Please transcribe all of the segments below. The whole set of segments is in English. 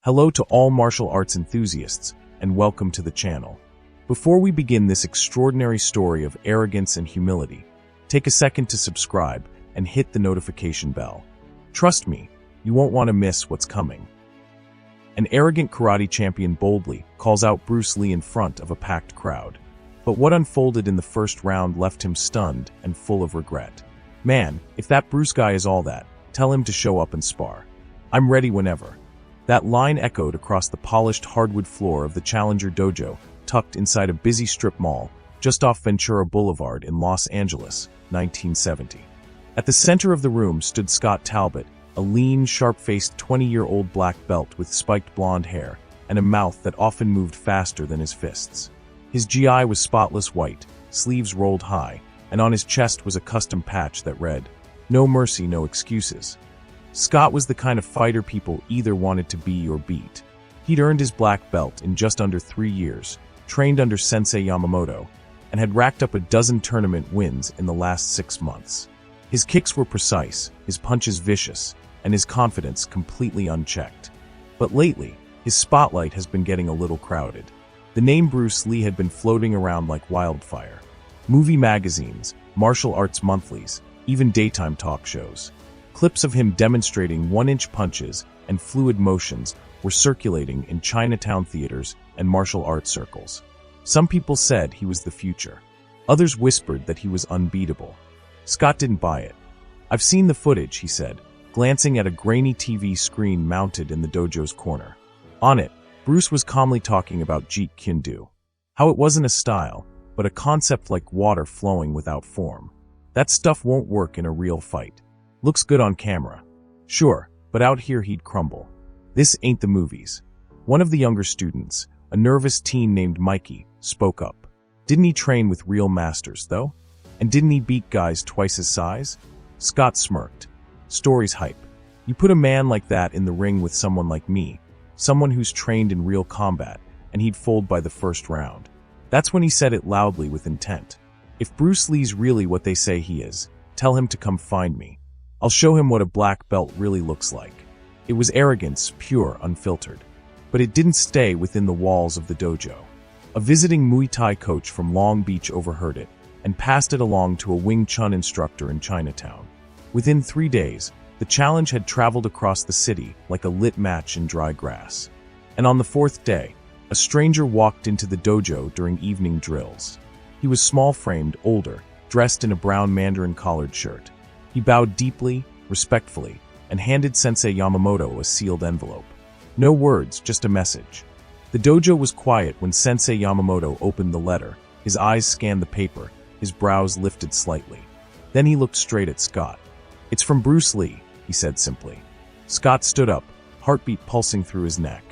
Hello to all martial arts enthusiasts, and welcome to the channel. Before we begin this extraordinary story of arrogance and humility, take a second to subscribe and hit the notification bell. Trust me, you won't want to miss what's coming. An arrogant karate champion boldly calls out Bruce Lee in front of a packed crowd. But what unfolded in the first round left him stunned and full of regret. Man, if that Bruce guy is all that, tell him to show up and spar. I'm ready whenever. That line echoed across the polished hardwood floor of the Challenger Dojo, tucked inside a busy strip mall just off Ventura Boulevard in Los Angeles, 1970. At the center of the room stood Scott Talbot, a lean, sharp-faced 20-year-old black belt with spiked blonde hair and a mouth that often moved faster than his fists. His GI was spotless white, sleeves rolled high, and on his chest was a custom patch that read, "No mercy, no excuses." Scott was the kind of fighter people either wanted to be or beat. He'd earned his black belt in just under 3 years, trained under Sensei Yamamoto, and had racked up a dozen tournament wins in the last 6 months. His kicks were precise, his punches vicious, and his confidence completely unchecked. But lately, his spotlight has been getting a little crowded. The name Bruce Lee had been floating around like wildfire. Movie magazines, martial arts monthlies, even daytime talk shows. Clips of him demonstrating one-inch punches and fluid motions were circulating in Chinatown theaters and martial arts circles. Some people said he was the future. Others whispered that he was unbeatable. Scott didn't buy it. "I've seen the footage," he said, glancing at a grainy TV screen mounted in the dojo's corner. On it, Bruce was calmly talking about Jeet Kune Do. How it wasn't a style, but a concept like water flowing without form. That stuff won't work in a real fight. Looks good on camera. Sure, but out here he'd crumble. This ain't the movies. One of the younger students, a nervous teen named Mikey, spoke up. Didn't he train with real masters, though? And didn't he beat guys twice his size? Scott smirked. Story's hype. You put a man like that in the ring with someone like me, someone who's trained in real combat, and he'd fold by the first round. That's when he said it loudly with intent. If Bruce Lee's really what they say he is, tell him to come find me. I'll show him what a black belt really looks like. It was arrogance, pure, unfiltered. But it didn't stay within the walls of the dojo. A visiting Muay Thai coach from Long Beach overheard it and passed it along to a Wing Chun instructor in Chinatown. Within 3 days, the challenge had traveled across the city like a lit match in dry grass. And on the 4th day, a stranger walked into the dojo during evening drills. He was small-framed, older, dressed in a brown mandarin collared shirt. He bowed deeply, respectfully, and handed Sensei Yamamoto a sealed envelope. No words, just a message. The dojo was quiet when Sensei Yamamoto opened the letter. His eyes scanned the paper, his brows lifted slightly. Then he looked straight at Scott. "It's from Bruce Lee," he said simply. Scott stood up, heartbeat pulsing through his neck.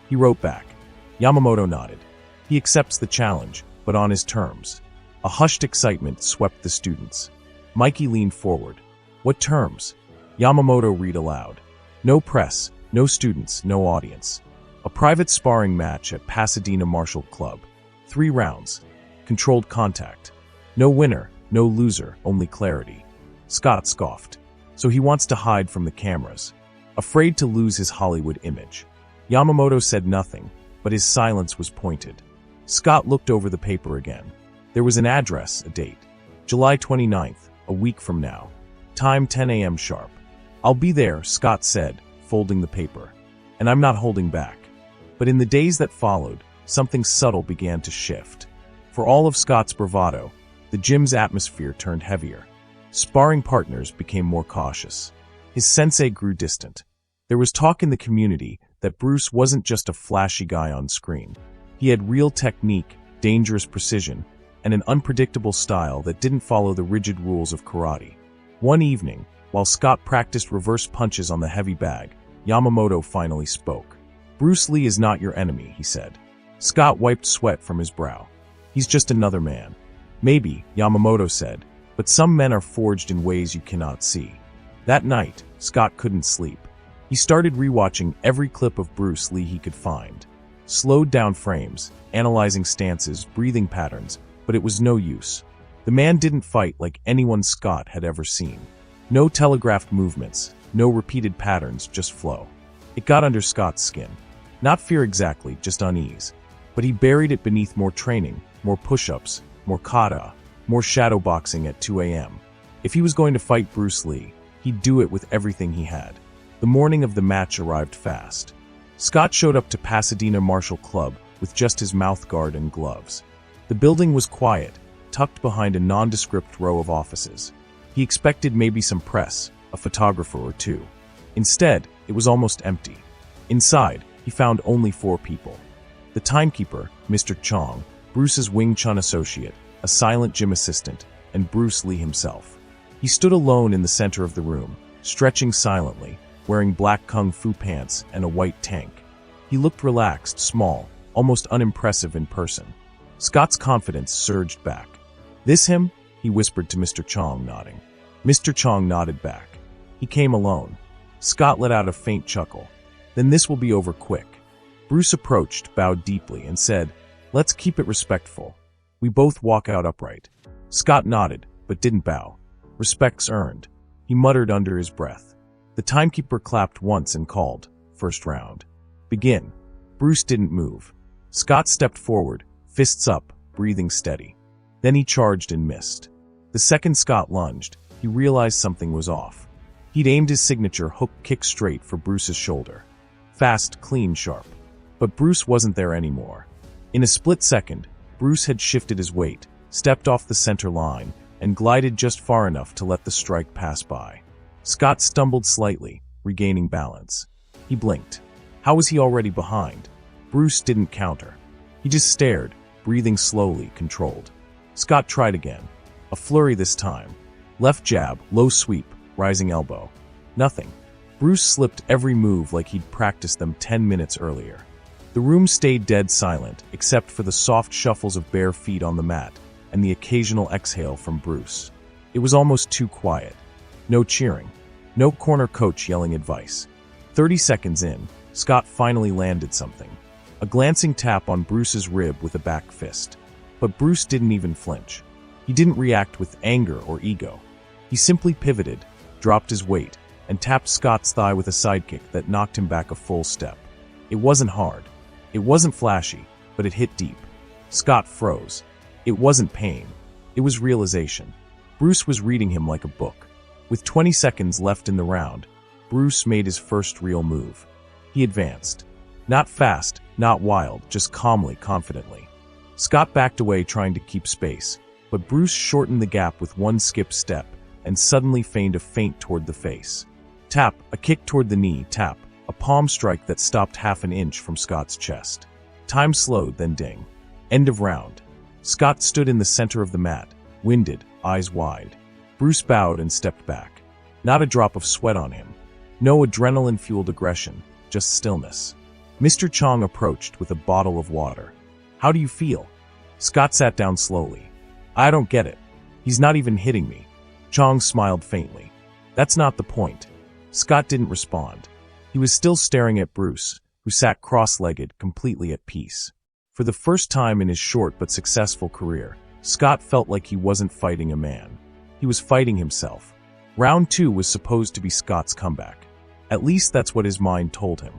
He wrote back. Yamamoto nodded. He accepts the challenge, but on his terms. A hushed excitement swept the students. Mikey leaned forward. "What terms?" Yamamoto read aloud. "No press, no students, no audience. A private sparring match at Pasadena Martial Club. 3 rounds. Controlled contact. No winner, no loser, only clarity." Scott scoffed. So he wants to hide from the cameras. Afraid to lose his Hollywood image. Yamamoto said nothing, but his silence was pointed. Scott looked over the paper again. There was an address, a date. July 29th, a week from now. Time 10 a.m. sharp. "I'll be there," Scott said, folding the paper. "And I'm not holding back." But in the days that followed, something subtle began to shift. For all of Scott's bravado, the gym's atmosphere turned heavier. Sparring partners became more cautious. His sensei grew distant. There was talk in the community that Bruce wasn't just a flashy guy on screen. He had real technique, dangerous precision, and an unpredictable style that didn't follow the rigid rules of karate. One evening, while Scott practiced reverse punches on the heavy bag, Yamamoto finally spoke. "Bruce Lee is not your enemy," he said. Scott wiped sweat from his brow. "He's just another man." "Maybe," Yamamoto said, "but some men are forged in ways you cannot see." That night, Scott couldn't sleep. He started rewatching every clip of Bruce Lee he could find. Slowed down frames, analyzing stances, breathing patterns, but it was no use. The man didn't fight like anyone Scott had ever seen. No telegraphed movements, no repeated patterns, just flow. It got under Scott's skin. Not fear exactly, just unease. But he buried it beneath more training, more push-ups, more kata, more shadow boxing at 2 a.m. If he was going to fight Bruce Lee, he'd do it with everything he had. The morning of the match arrived fast. Scott showed up to Pasadena Martial Club with just his mouthguard and gloves. The building was quiet, tucked behind a nondescript row of offices. He expected maybe some press, a photographer or two. Instead, it was almost empty. Inside, he found only 4 people. The timekeeper, Mr. Chong, Bruce's Wing Chun associate, a silent gym assistant, and Bruce Lee himself. He stood alone in the center of the room, stretching silently, wearing black kung fu pants and a white tank. He looked relaxed, small, almost unimpressive in person. Scott's confidence surged back. "This him?" he whispered to Mr. Chong, nodding. Mr. Chong nodded back. He came alone. Scott let out a faint chuckle. "Then this will be over quick." Bruce approached, bowed deeply, and said, "Let's keep it respectful. We both walk out upright." Scott nodded, but didn't bow. "Respect's earned," he muttered under his breath. The timekeeper clapped once and called, "First round. Begin." Bruce didn't move. Scott stepped forward, fists up, breathing steady. Then he charged and missed. The second Scott lunged, he realized something was off. He'd aimed his signature hook kick straight for Bruce's shoulder. Fast, clean, sharp. But Bruce wasn't there anymore. In a split second, Bruce had shifted his weight, stepped off the center line, and glided just far enough to let the strike pass by. Scott stumbled slightly, regaining balance. He blinked. How was he already behind? Bruce didn't counter. He just stared, breathing slowly, controlled. Scott tried again. A flurry this time. Left jab, low sweep, rising elbow. Nothing. Bruce slipped every move like he'd practiced them 10 minutes earlier. The room stayed dead silent, except for the soft shuffles of bare feet on the mat and the occasional exhale from Bruce. It was almost too quiet. No cheering. No corner coach yelling advice. 30 seconds in, Scott finally landed something. A glancing tap on Bruce's rib with a back fist. But Bruce didn't even flinch. He didn't react with anger or ego. He simply pivoted, dropped his weight, and tapped Scott's thigh with a sidekick that knocked him back a full step. It wasn't hard. It wasn't flashy, but it hit deep. Scott froze. It wasn't pain. It was realization. Bruce was reading him like a book. With 20 seconds left in the round, Bruce made his first real move. He advanced. Not fast, not wild, just calmly, confidently. Scott backed away trying to keep space, but Bruce shortened the gap with one skip step and suddenly feigned a feint toward the face. Tap, a kick toward the knee, tap, a palm strike that stopped half an inch from Scott's chest. Time slowed, then ding. End of round. Scott stood in the center of the mat, winded, eyes wide. Bruce bowed and stepped back. Not a drop of sweat on him. No adrenaline-fueled aggression, just stillness. Mr. Chong approached with a bottle of water. "How do you feel?" Scott sat down slowly. "I don't get it. He's not even hitting me." Chong smiled faintly. "That's not the point." Scott didn't respond. He was still staring at Bruce, who sat cross-legged, completely at peace. For the first time in his short but successful career, Scott felt like he wasn't fighting a man. He was fighting himself. Round 2 was supposed to be Scott's comeback. At least that's what his mind told him.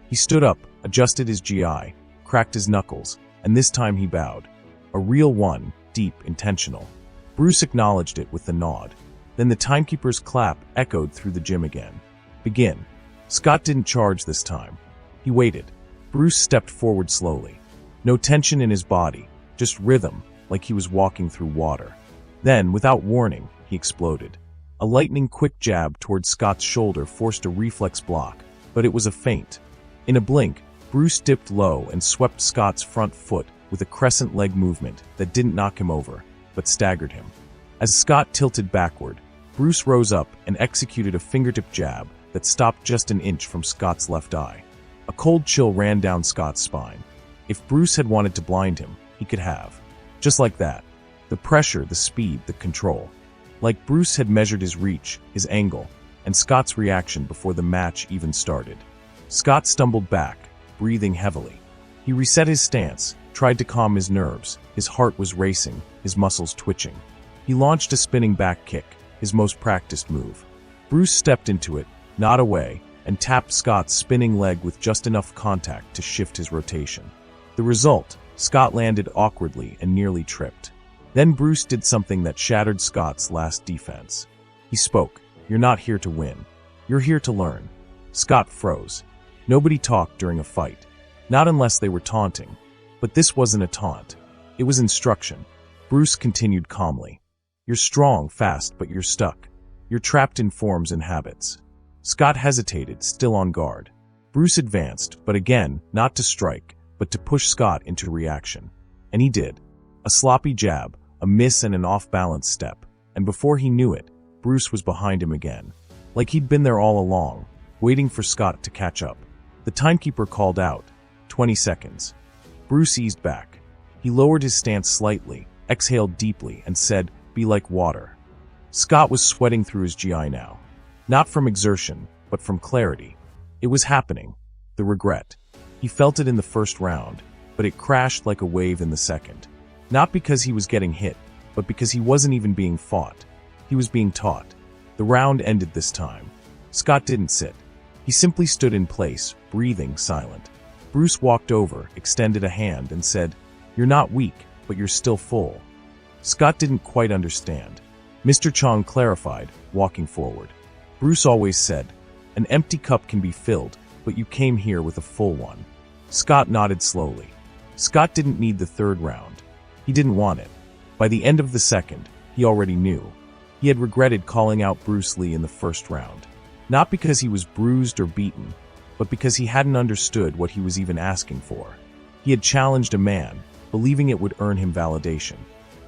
He stood up, adjusted his GI, cracked his knuckles, and this time he bowed. A real one, deep, intentional. Bruce acknowledged it with a nod. Then the timekeeper's clap echoed through the gym again. "Begin." Scott didn't charge this time. He waited. Bruce stepped forward slowly. No tension in his body, just rhythm, like he was walking through water. Then, without warning, he exploded. A lightning-quick jab toward Scott's shoulder forced a reflex block, but it was a feint. In a blink, Bruce dipped low and swept Scott's front foot with a crescent leg movement that didn't knock him over, but staggered him. As Scott tilted backward, Bruce rose up and executed a fingertip jab that stopped just an inch from Scott's left eye. A cold chill ran down Scott's spine. If Bruce had wanted to blind him, he could have. Just like that. The pressure, the speed, the control. Like Bruce had measured his reach, his angle, and Scott's reaction before the match even started. Scott stumbled back, breathing heavily. He reset his stance, tried to calm his nerves. His heart was racing, his muscles twitching. He launched a spinning back kick, his most practiced move. Bruce stepped into it, not away, and tapped Scott's spinning leg with just enough contact to shift his rotation. The result, Scott landed awkwardly and nearly tripped. Then Bruce did something that shattered Scott's last defense. He spoke, "You're not here to win. You're here to learn." Scott froze. Nobody talked during a fight. Not unless they were taunting. But this wasn't a taunt. It was instruction. Bruce continued calmly. "You're strong, fast, but you're stuck. You're trapped in forms and habits." Scott hesitated, still on guard. Bruce advanced, but again, not to strike, but to push Scott into reaction. And he did. A sloppy jab, a miss and an off-balance step. And before he knew it, Bruce was behind him again. Like he'd been there all along, waiting for Scott to catch up. The timekeeper called out, 20 seconds. Bruce eased back. He lowered his stance slightly, exhaled deeply, and said, "Be like water." Scott was sweating through his GI now. Not from exertion, but from clarity. It was happening. The regret. He felt it in the first round, but it crashed like a wave in the second. Not because he was getting hit, but because he wasn't even being fought. He was being taught. The round ended this time. Scott didn't sit. He simply stood in place, breathing, silent. Bruce walked over, extended a hand, and said, "You're not weak, but you're still full." Scott didn't quite understand. Mr. Chong clarified, walking forward. "Bruce always said, an empty cup can be filled, but you came here with a full one." Scott nodded slowly. Scott didn't need the third round. He didn't want it. By the end of the second, he already knew. He had regretted calling out Bruce Lee in the first round. Not because he was bruised or beaten, but because he hadn't understood what he was even asking for. He had challenged a man, believing it would earn him validation.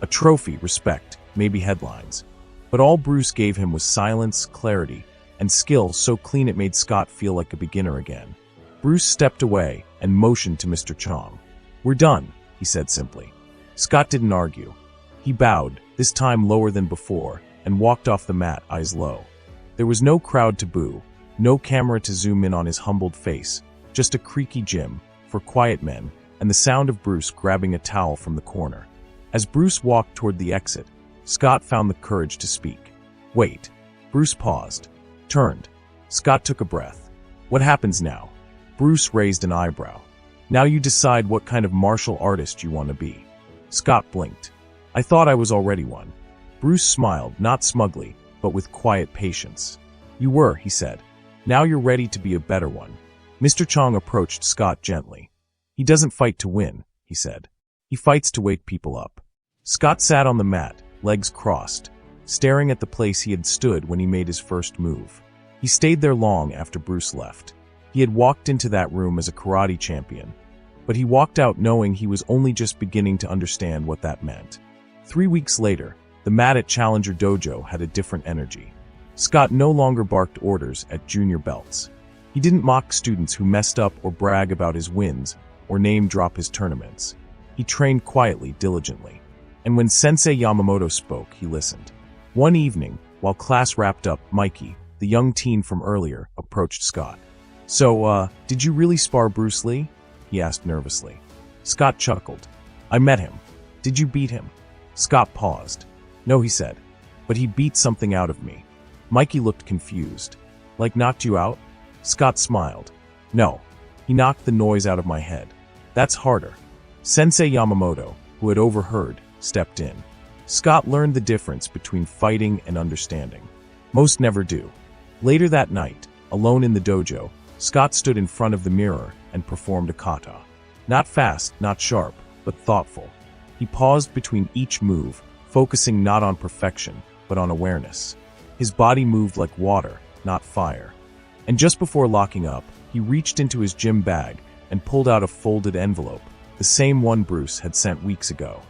A trophy, respect, maybe headlines. But all Bruce gave him was silence, clarity, and skill so clean it made Scott feel like a beginner again. Bruce stepped away and motioned to Mr. Chong. "We're done," he said simply. Scott didn't argue. He bowed, this time lower than before, and walked off the mat, eyes low. There was no crowd to boo, no camera to zoom in on his humbled face, just a creaky gym, for quiet men, and the sound of Bruce grabbing a towel from the corner. As Bruce walked toward the exit, Scott found the courage to speak. "Wait." Bruce paused. Turned. Scott took a breath. "What happens now?" Bruce raised an eyebrow. "Now you decide what kind of martial artist you want to be." Scott blinked. "I thought I was already one." Bruce smiled, not smugly, but with quiet patience. "You were," he said. "Now you're ready to be a better one." Mr. Chong approached Scott gently. "He doesn't fight to win," he said. "He fights to wake people up." Scott sat on the mat, legs crossed, staring at the place he had stood when he made his first move. He stayed there long after Bruce left. He had walked into that room as a karate champion, but he walked out knowing he was only just beginning to understand what that meant. 3 weeks later, the mat at Challenger Dojo had a different energy. Scott no longer barked orders at junior belts. He didn't mock students who messed up or brag about his wins or name-drop his tournaments. He trained quietly, diligently. And when Sensei Yamamoto spoke, he listened. One evening, while class wrapped up, Mikey, the young teen from earlier, approached Scott. "So, did you really spar Bruce Lee?" he asked nervously. Scott chuckled. "I met him." "Did you beat him?" Scott paused. "No," he said, "but he beat something out of me." Mikey looked confused. "Like knocked you out?" Scott smiled. "No, he knocked the noise out of my head. That's harder." Sensei Yamamoto, who had overheard, stepped in. Scott learned the difference between fighting and understanding. Most never do. Later that night, alone in the dojo, Scott stood in front of the mirror and performed a kata. Not fast, not sharp, but thoughtful. He paused between each move, focusing not on perfection, but on awareness. His body moved like water, not fire. And just before locking up, he reached into his gym bag and pulled out a folded envelope, the same one Bruce had sent weeks ago.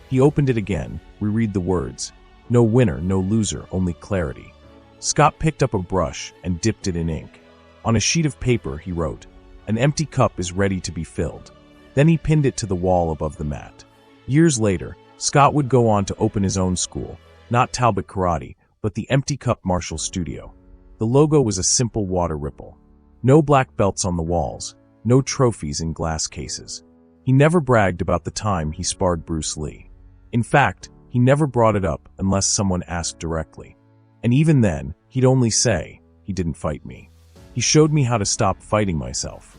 He opened it again, reread the words, "No winner, no loser, only clarity." Scott picked up a brush and dipped it in ink. On a sheet of paper, he wrote, "An empty cup is ready to be filled." Then he pinned it to the wall above the mat. Years later, Scott would go on to open his own school, not Talbot Karate, but the Empty Cup Martial Studio. The logo was a simple water ripple. No black belts on the walls, no trophies in glass cases. He never bragged about the time he sparred Bruce Lee. In fact, he never brought it up unless someone asked directly. And even then, he'd only say, "He didn't fight me." He showed me how to stop fighting myself.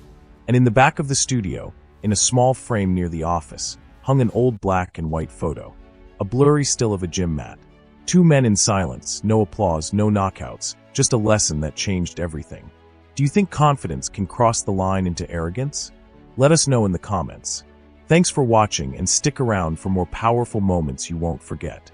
And in the back of the studio, in a small frame near the office, hung an old black and white photo, a blurry still of a gym mat. Two men in silence, no applause, no knockouts, just a lesson that changed everything. Do you think confidence can cross the line into arrogance? Let us know in the comments. Thanks for watching and stick around for more powerful moments you won't forget.